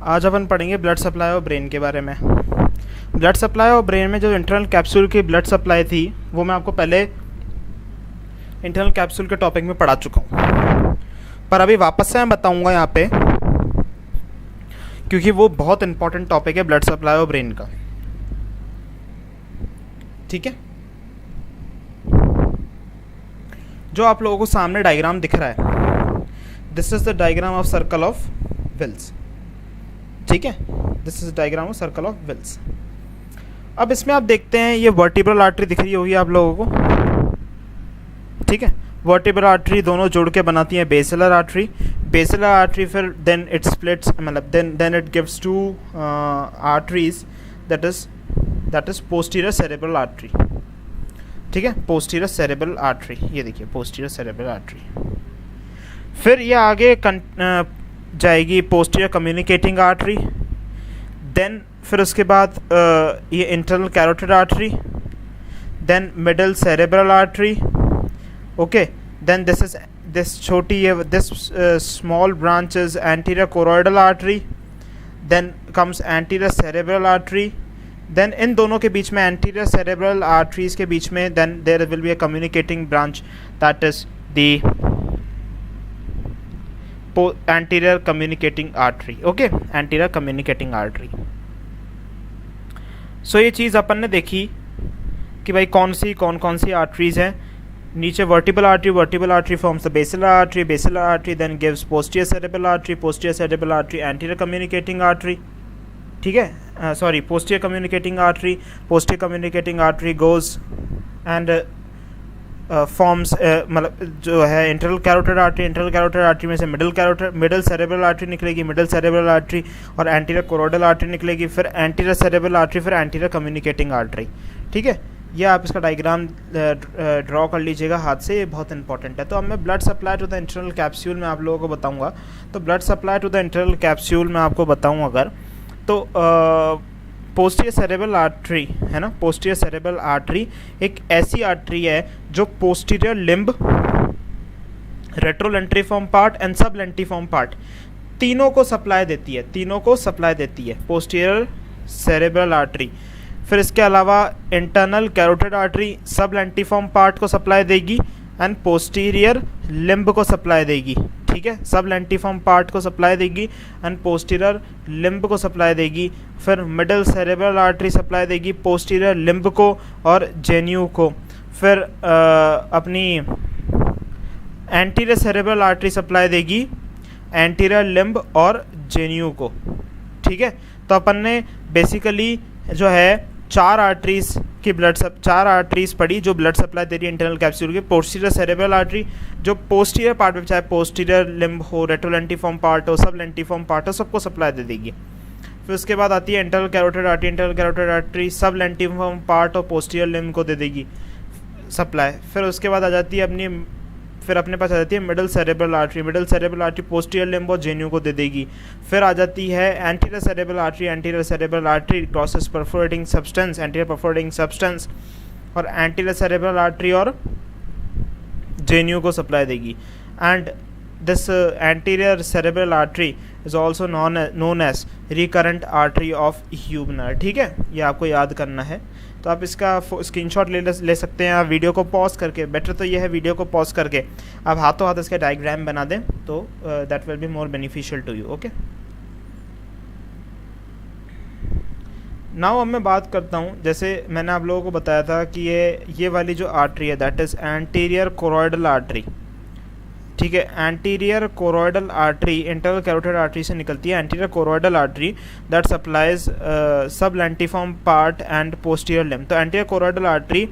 आज अपन पढ़ेंगे blood supply और ब्रेन के बारे में। ब्लड सप्लाई और ब्रेन में जो इंटरनल कैप्सूल की ब्लड सप्लाई थी वो मैं आपको पहले इंटरनल कैप्सूल के टॉपिक में पढ़ा चुका हूँ, पर अभी वापस से मैं बताऊँगा यहाँ पे, क्योंकि वो बहुत इंपॉर्टेंट टॉपिक है ब्लड सप्लाई और ब्रेन का। ठीक है, जो आप लोगों को सामने डायग्राम दिख रहा है, this is the diagram of circle of Willis. ठीक है, this is diagram of circle of Willis. अब इसमें आप देखते हैं ये वर्टिब्रल आर्टरी दिख रही होगी आप लोगों को। ठीक है, वर्टिब्रल आर्टरी दोनों जोड़ के बनाती है बेसिलर आर्टरी। बेसिलर आर्टरी फिर देन इट स्प्लिट्स, मतलब then it gives two arteries, that is posterior cerebral artery. ठीक है, पोस्टीरियर सेरेब्रल आर्टरी, ये देखिए पोस्टीरियर सेरेब्रल आर्टरी। फिर ये आगे जाएगी पोस्टीरियर कम्युनिकेटिंग आर्टरी, देन फिर उसके बाद ये internal carotid artery, then middle cerebral artery. Okay, then this छोटी ये this small branch is anterior choroidal artery, then comes anterior cerebral artery. Then इन दोनों के बीच में, एंटीरियर सेरेब्रल आर्टरीज के बीच में, then there will be a communicating branch, that is the anterior communicating artery. Okay, anterior communicating artery. So ये चीज़ अपन ने देखी कि भाई कौन कौन सी आर्टरीज हैं। नीचे vertebral artery forms the basilar artery then gives posterior cerebral artery, anterior communicating artery. ठीक है, sorry, posterior communicating artery goes and forms, मतलब जो है इंटरनल कैरोटिड आर्टरी में से मिडल सेरेब्रल आर्टरी निकलेगी, और एंटीरियर कोरोइडल आर्टरी निकलेगी, फिर एंटीरियर सेरेब्रल आर्टरी, फिर एंटीरियर कम्युनिकेटिंग आर्टरी। ठीक है, ये आप इसका डायग्राम ड्रॉ कर लीजिएगा हाथ से, ये बहुत इंपॉर्टेंट है। तो अब मैं blood supply to the internal capsule में आप लोगों को बताऊंगा। तो blood supply to the internal capsule में आपको बताऊँ अगर, तो पोस्टीरियर सेरेब्रल आर्टरी है ना, पोस्टीरियर सेरेब्रल आर्टरी एक ऐसी आर्टरी है जो posterior limb, retrolentiform part and sublentiform part तीनों को सप्लाई देती है, पोस्टीरियर सेरेब्रल आर्टरी। फिर इसके अलावा इंटरनल कैरोटिड आर्टरी सबलेंटिफॉर्म पार्ट को सप्लाई देगी एंड पोस्टीरियर लिम्ब को सप्लाई देगी। ठीक है, सब लेंटिफॉर्म पार्ट को सप्लाई देगी एंड पोस्टीरियर लिम्ब को सप्लाई देगी। फिर मिडल सेरेब्रल आर्टरी सप्लाई देगी पोस्टीरियर लिम्ब को और जेन्यू को। फिर अपनी एंटीरियर सेरेब्रल आर्टरी सप्लाई देगी एंटीरियर लिम्ब और जेन्यू को। ठीक है, तो अपन ने बेसिकली जो है चार आर्टरीज पढ़ी जो ब्लड सप्लाई दे रही है इंटरनल कैप्सूल की। पोस्टीरियर सेरेब्रल आर्टरी जो पोस्टीरियर पार्ट में, चाहे पोस्टीरियर लिम्ब हो, रेट्रोलेंटिफॉर्म पार्ट हो, सब लेंटिफॉर्म पार्ट हो, सबको सप्लाई दे देगी। फिर उसके बाद आती है इंटरनल कैरोटिड आर्टरी सब लेंटिफॉर्म पार्ट और पोस्टीरियर लिम्ब को दे देगी सप्लाई। फिर उसके बाद आ जाती है अपने पास आ जाती है middle cerebral artery posterior limb और जेन्यू को दे देगी। फिर आ जाती है anterior cerebral artery crosses perforating substance, anterior perforating substance, और एंटीरियर सेरेब्रल आर्टरी और जेन्यू को सप्लाई देगी। And this anterior cerebral artery is also known as recurrent artery of Heubner. ठीक है, ये आपको याद करना है। तो आप इसका स्क्रीनशॉट ले सकते हैं, आप वीडियो को पॉज करके, बेटर तो ये है वीडियो को पॉज करके आप हाथों हाथ इसका डायग्राम बना दें, तो that will be more beneficial to you. Okay, now अब मैं बात करता हूँ, जैसे मैंने आप लोगों को बताया था कि ये वाली जो आर्टरी है that is anterior choroidal artery. ठीक है, anterior choroidal artery internal carotid artery से निकलती है। Anterior choroidal artery that supplies sub lentiform part and posterior limb. तो anterior choroidal artery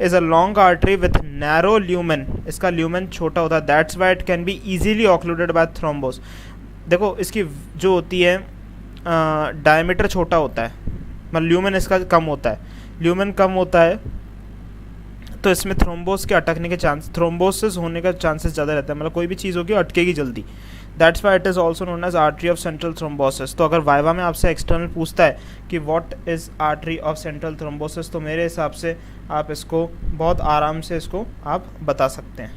is a long artery with narrow lumen, इसका lumen छोटा होता है, that's why it can be easily occluded by thrombus. देखो इसकी जो होती है डायमीटर छोटा होता है, मतलब ल्यूमेन इसका कम होता है, तो इसमें थ्रोम्बोस के अटकने के थ्रोम्बोसिस होने का चांसेस ज़्यादा रहता है, मतलब कोई भी चीज़ होगी अटकेगी जल्दी। That's why it is also known as artery of central thrombosis. तो अगर वाइवा में आपसे एक्सटर्नल पूछता है कि what is artery of central thrombosis, तो मेरे हिसाब से आप इसको बहुत आराम से इसको आप बता सकते हैं।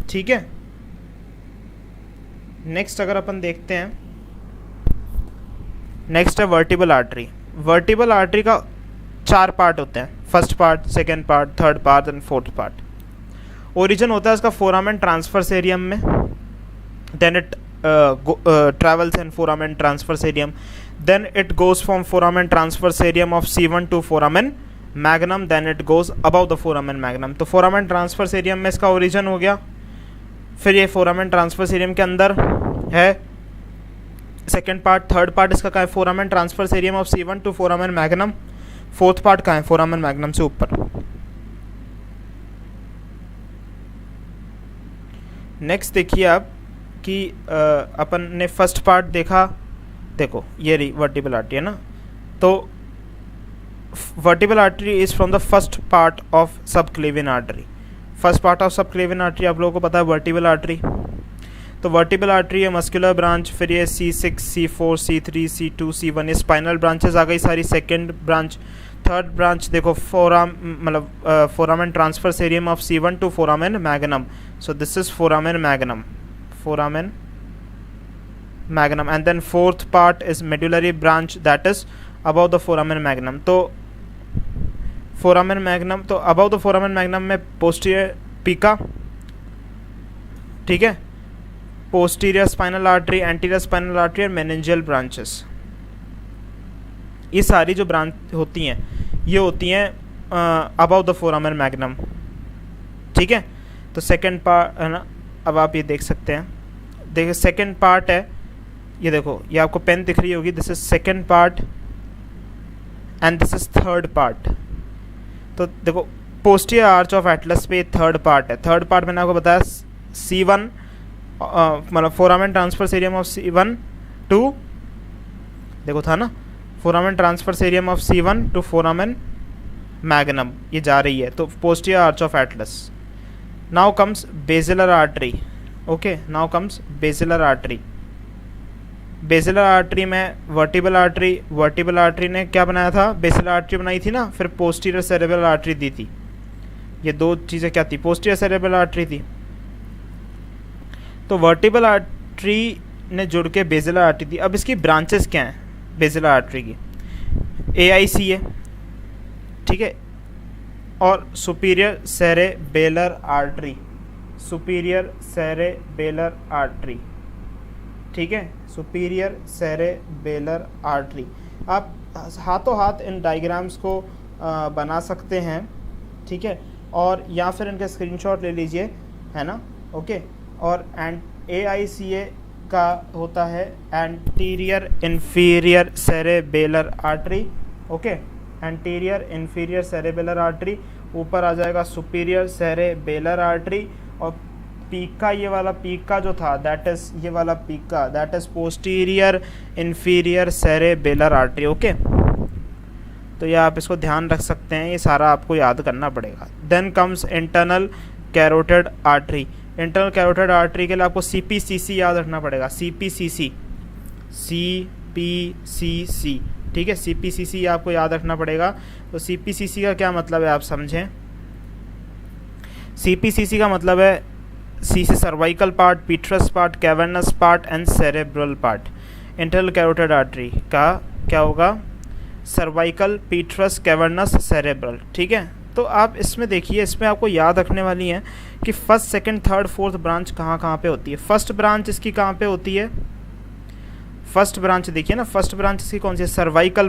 ठीक है, नेक्स्ट अगर अपन देखते हैं नेक्स्ट है वर्टिबल आर्टरी। वर्टिबल आर्टरी का 4 पार्ट होते हैं, first part, second part, third part and fourth part. Origin होता है इसका फोरामेन ट्रांसफर्स एरियम में, then it travels in foramen transverse areum, then it goes from foramen transverse areum of C1 to foramen magnum, then it goes above the foramen magnum। तो foramen transverse areum में इसका origin हो गया, फिर ये foramen transverse areum के अंदर है सेकेंड पार्ट, थर्ड पार्ट इसका कहाँ है, foramen transversarium of C1 to foramen magnum, fourth part कहाँ है, फोरामेन मैग्नम से ऊपर। नेक्स्ट देखिए आप कि अपन ने फर्स्ट पार्ट देखा, देखो ये रही वर्टिबल आर्टरी है ना, तो vertebral artery is from the first part of subclavian artery. First part of subclavian artery आप लोगों को पता है वर्टिबल आर्टरी। तो वर्टिबल आर्टरी है मस्कुलर ब्रांच, फिर ये C6, C4, C3, C2, C1 ये स्पाइनल ब्रांचेस आ गई सारी। सेकेंड ब्रांच, थर्ड ब्रांच देखो foramen transversarium of C1 to foramen magnum, so this is foramen magnum, foramen magnum, and then fourth part is medullary branch that is above the foramen magnum। तो foramen magnum, तो above the foramen magnum में posterior pica, ठीक है, posterior spinal artery, anterior spinal artery और meningeal branches, ये सारी जो branch होती हैं ये होती हैं above the foramen magnum, ठीक है। तो सेकेंड पार्ट है ना, अब आप ये देख सकते हैं, देखिए सेकेंड पार्ट है, ये देखो ये आपको पेन दिख रही होगी, this is second part and this is third part. तो देखो पोस्टीरियर आर्च ऑफ एटलस पे थर्ड पार्ट है। थर्ड पार्ट मैंने आपको बताया C1 मतलब foramen transversarium of C1 to, देखो था ना, foramen transversarium of C1 to foramen magnum ये जा रही है, तो posterior arch of atlas. Now comes basilar artery, okay, now comes basilar artery। basilar artery में vertebral artery ने क्या बनाया था, basilar artery बनाई थी ना, फिर posterior cerebral artery दी थी। ये दो चीज़ें क्या थी, posterior cerebral artery थी। तो vertebral artery ने जुड़ के basilar artery दी। अब इसकी ब्रांचेस क्या हैं basilar artery की, AIC है, ठीक है, और superior cerebellar artery, superior cerebellar artery, ठीक है, सुपीरियर सेरेबेलर आर्टरी। आप हाथों हाथ इन डायग्राम्स को बना सकते हैं, ठीक है, और या फिर इनके स्क्रीनशॉट ले लीजिए, है ना, ओके। और AICA का होता है anterior inferior cerebellar artery, okay, anterior inferior cerebellar artery, ऊपर आ जाएगा सुपीरियर सेरेबेलर आर्टरी, और पीक का ये वाला पीक का जो था दैट इज ये वाला पीक का that is posterior inferior cerebellar artery, okay. तो ये आप इसको ध्यान रख सकते हैं, ये सारा आपको याद करना पड़ेगा। Then comes internal carotid artery. Internal carotid artery के लिए आपको CPCC याद रखना पड़ेगा, CPCC, ठीक है, CPCC आपको याद रखना पड़ेगा। तो CPCC का क्या मतलब है आप समझें, CPCC का मतलब है C से cervical part, petrous part, cavernous part and cerebral part. Internal carotid artery का क्या होगा, सर्वाइकल, पीट्रस, कैवर्नस, सेरेब्रल, ठीक है। तो आप इसमें देखिए, इसमें आपको याद रखने वाली है कि first, second, third, fourth branch कहाँ कहाँ पे होती है। फर्स्ट ब्रांच इसकी कहाँ पे होती है, फर्स्ट ब्रांच देखिए ना, फर्स्ट ब्रांच इसकी कौन सी है, cervical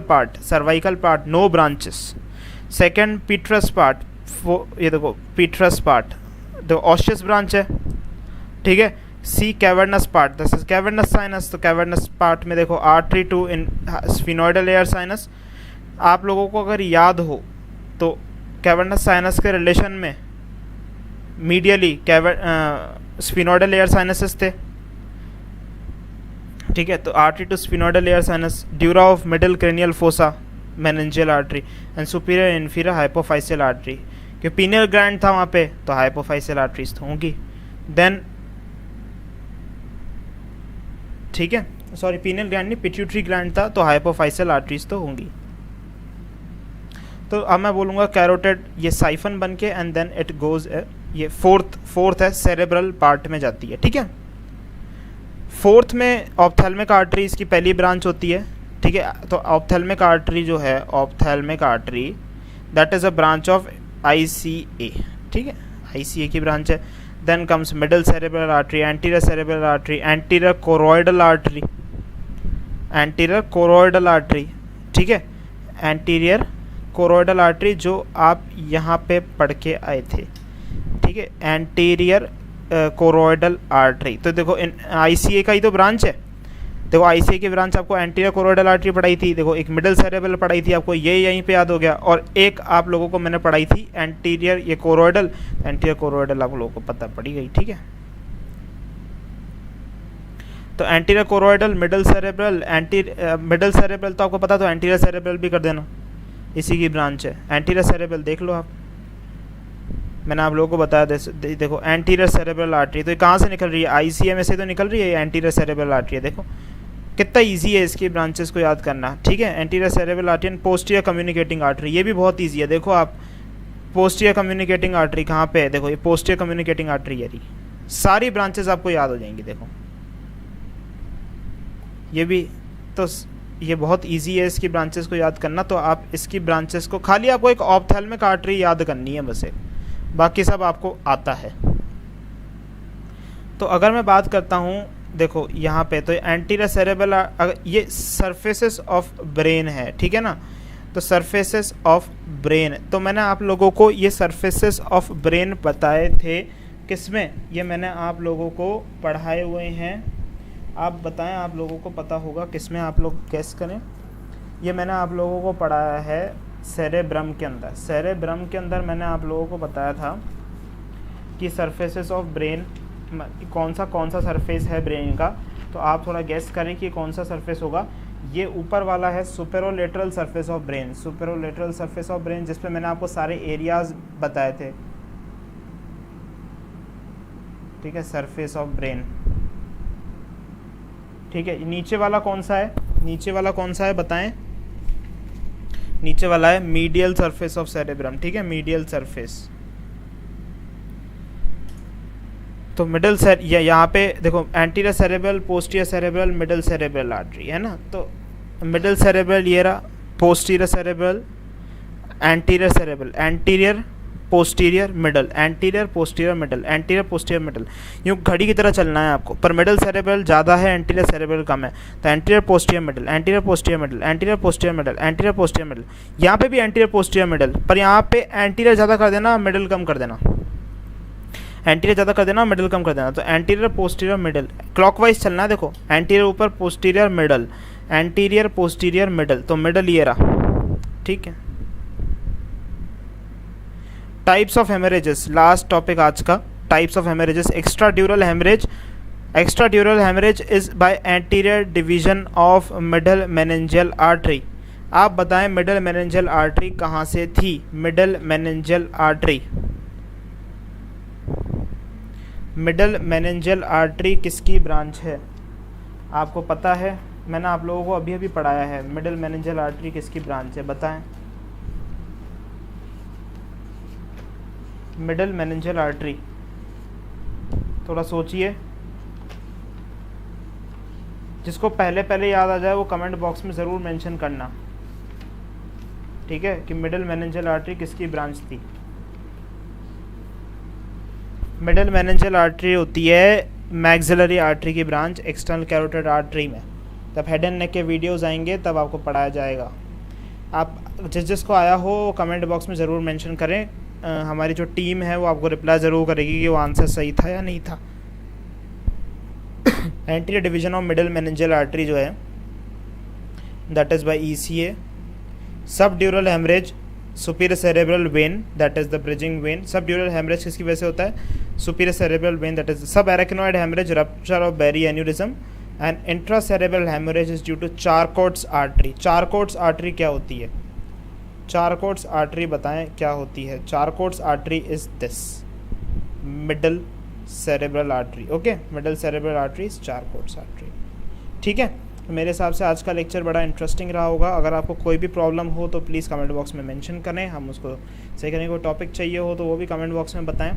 part, no branches. Second petrous part, ये देखो पीट्रस पार्ट, तो ऑस्टियस ब्रांच है, ठीक है। C cavernous part, this is cavernous sinus, तो कैवर्नस पार्ट में देखो artery to in sphenoidal air sinus. आप लोगों को अगर याद हो तो कैवर्नस साइनस के रिलेशन में मीडियली स्फिनोइडल एयर साइनसेस थे, ठीक है। तो artery to sphenoidal air sinus, dura of middle cranial fossa, meningeal artery and superior inferior hypophyseal artery, क्योंकि पीनियल ग्लैंड था वहाँ पे तो हाइपोफाइसियल आर्टरीज तो होंगी। देन ठीक है, सॉरी पीनियल ग्लैंड नहीं, पिट्यूटरी ग्लैंड था तो हाइपोफाइसियल आर्टरीज तो होंगी। तो अब मैं बोलूँगा कैरोटिड ये साइफन बन के एंड देन इट गोज, ये फोर्थ है, सेरेब्रल पार्ट में जाती है, ठीक है। फोर्थ में ऑप्थेल्मिक आर्टरी इसकी पहली ब्रांच होती है, ठीक है। तो ऑप्थेल्मिक आर्टरी जो है, ophthalmic artery that is a branch of ICA, ठीक है, ICA की ब्रांच है। Then comes middle cerebral artery, anterior cerebral artery, anterior choroidal artery, anterior choroidal artery, ठीक है, एंटीरियर कोरोइडल आर्टरी जो आप यहाँ पे पढ़ के आए थे, ठीक है, एंटीरियर कोरोइडल आर्टरी। तो देखो ICA का ही तो ब्रांच है। देखो ICA की ब्रांच आपको एंटीरियर कोरोइडल आर्टरी पढ़ाई थी, देखो एक मिडल सेरेब्रल पढ़ाई थी आपको, ये यहीं पे याद हो गया, और एक आप लोगों को मैंने पढ़ाई थी एंटीरियर ये कोरोइडल, एंटीरियर कोरोइडल आप लोगों को पता पड़ी गई, ठीक है। तो anterior choroidal, middle cerebral, middle cerebral तो आपको पता, तो एंटीरियर सेरेब्रल भी कर देना, इसी की ब्रांच है। एंटीरियर सेरेब्रल देख लो आप, मैंने आप लोगों को बताया। देखो एंटीरियर सेरेब्रल आर्टरी तो ये कहाँ से निकल रही है, ICA में से तो निकल रही है, एंटीरियर सेरेब्रल आर्टरी है। देखो कितना इजी है इसकी ब्रांचेस को याद करना, ठीक है। Anterior cerebral artery and posterior communicating artery, ये भी बहुत इजी है। देखो आप पोस्टीरियर कम्युनिकेटिंग आर्टरी कहाँ पे है, देखो ये पोस्टीरियर कम्युनिकेटिंग आर्टरी है, सारी ब्रांचेस आपको याद हो जाएंगी। देखो ये भी तो ये बहुत इजी है इसकी ब्रांचेस को याद करना। तो आप इसकी ब्रांचेस को खाली आपको एक ऑप्थेल्मिक आर्टरी याद करनी है बस, एक बाकी सब आपको आता है। तो अगर मैं बात करता हूँ, देखो यहाँ पे तो एंटीरियर सेरेब्रल, ये सरफेसेस ऑफ ब्रेन है, ठीक है ना। तो सरफेसेस ऑफ ब्रेन, तो मैंने आप लोगों को ये सरफेसेस ऑफ ब्रेन बताए थे किसमें, ये मैंने आप लोगों को पढ़ाए हुए हैं। आप बताएं, आप लोगों को पता होगा किसमें, आप लोग गेस करें। ये मैंने आप लोगों को पढ़ाया है सेरेब्रम के अंदर। सेरेब्रम के अंदर मैंने आप लोगों को बताया था कि सरफेसेस ऑफ ब्रेन, कौन सा सरफेस है ब्रेन का। तो आप थोड़ा गेस करें कि कौन सा सरफेस होगा। ये ऊपर वाला है superolateral surface of brain, superolateral surface of brain, जिस पे मैंने आपको सारे एरियाज बताए थे, ठीक है, सरफेस ऑफ ब्रेन, ठीक है। नीचे वाला कौन सा है, नीचे वाला कौन सा है बताएं। नीचे वाला है मीडियल सरफेस ऑफ सेरेब्रम, ठीक है, मीडियल सरफेस। तो मिडल यहाँ पे देखो anterior cerebral, posterior cerebral, middle cerebral artery है ना। तो मिडल सेरेब्रल ये रहा, posterior cerebral, anterior cerebral, anterior posterior middle, anterior posterior middle, anterior posterior middle, यूँ घड़ी की तरह चलना है आपको। पर मिडल सेरेब्रल ज़्यादा है, एंटीरियर सेरेब्रल कम है। तो anterior posterior middle, anterior posterior middle, anterior posterior middle, anterior posterior middle. यहाँ पे भी एंटीरियर पोस्टीरियर मिडल, पर यहाँ पे एंटीरियर ज़्यादा कर देना, मिडल कम कर देना, एंटीरियर ज़्यादा कर देना, मिडल कम कर देना। तो एंटीरियर पोस्टीरियर मिडल, क्लॉकवाइज चलना है। देखो एंटीरियर ऊपर, posterior middle, anterior posterior middle, तो मिडल ये रहा, ठीक है। Types of hemorrhages, last topic आज का, types of hemorrhages. Extra dural hemorrhage, extra dural hemorrhage is by anterior division of middle meningeal artery. आप बताएं मिडल मेनिंजियल आर्टरी कहाँ से थी, middle meningeal artery, middle meningeal artery किसकी branch है, आपको पता है। मैंने आप लोगों को अभी अभी पढ़ाया है, मिडल मेनिंजियल आर्टरी किसकी ब्रांच है बताएं। मिडल मेनिंजियल आर्टरी, थोड़ा सोचिए, जिसको पहले पहले याद आ जाए वो कमेंट बॉक्स में ज़रूर मेंशन करना, ठीक है, कि मिडल मेनिंजियल आर्टरी किसकी ब्रांच थी। मिडल मेनिंजियल आर्टरी होती है मैक्सिलरी आर्टरी की ब्रांच, एक्सटर्नल कैरोटिड आर्टरी में। तब हेड एंड नेक के वीडियोस आएंगे तब आपको पढ़ाया जाएगा। आप जिसको आया हो कमेंट बॉक्स में ज़रूर मेंशन करें, हमारी जो टीम है वो आपको रिप्लाई ज़रूर करेगी कि वो आंसर सही था या नहीं था। Anterior division of middle meningeal artery जो है that is by ECA। Subdural haemorrhage, superior cerebral vein that is the bridging vein. Subdural haemorrhage किसकी वजह से होता है, superior cerebral vein that is subarachnoid haemorrhage, rupture of berry aneurysm, and intracerebral haemorrhage is due to Charcot's artery. Charcot's artery क्या होती है, Charcot's artery बताएं क्या होती है। Charcot's artery is this middle cerebral artery, okay, middle cerebral artery is Charcot's artery, ठीक है। मेरे हिसाब से आज का लेक्चर बड़ा इंटरेस्टिंग रहा होगा। अगर आपको कोई भी प्रॉब्लम हो तो प्लीज़ कमेंट बॉक्स में मेंशन करें, हम उसको सही करने को टॉपिक चाहिए हो तो वो भी कमेंट बॉक्स में बताएं।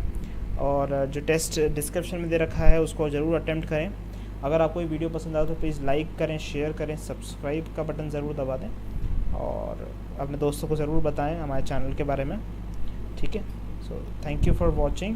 और जो टेस्ट डिस्क्रिप्शन में दे रखा है उसको ज़रूर अटेम्प्ट करें। अगर आपको ये वीडियो पसंद आए तो प्लीज़ लाइक करें, शेयर करें, सब्सक्राइब का बटन ज़रूर दबा दें और अपने दोस्तों को ज़रूर बताएं हमारे चैनल के बारे में। ठीक है, so thank you for watching.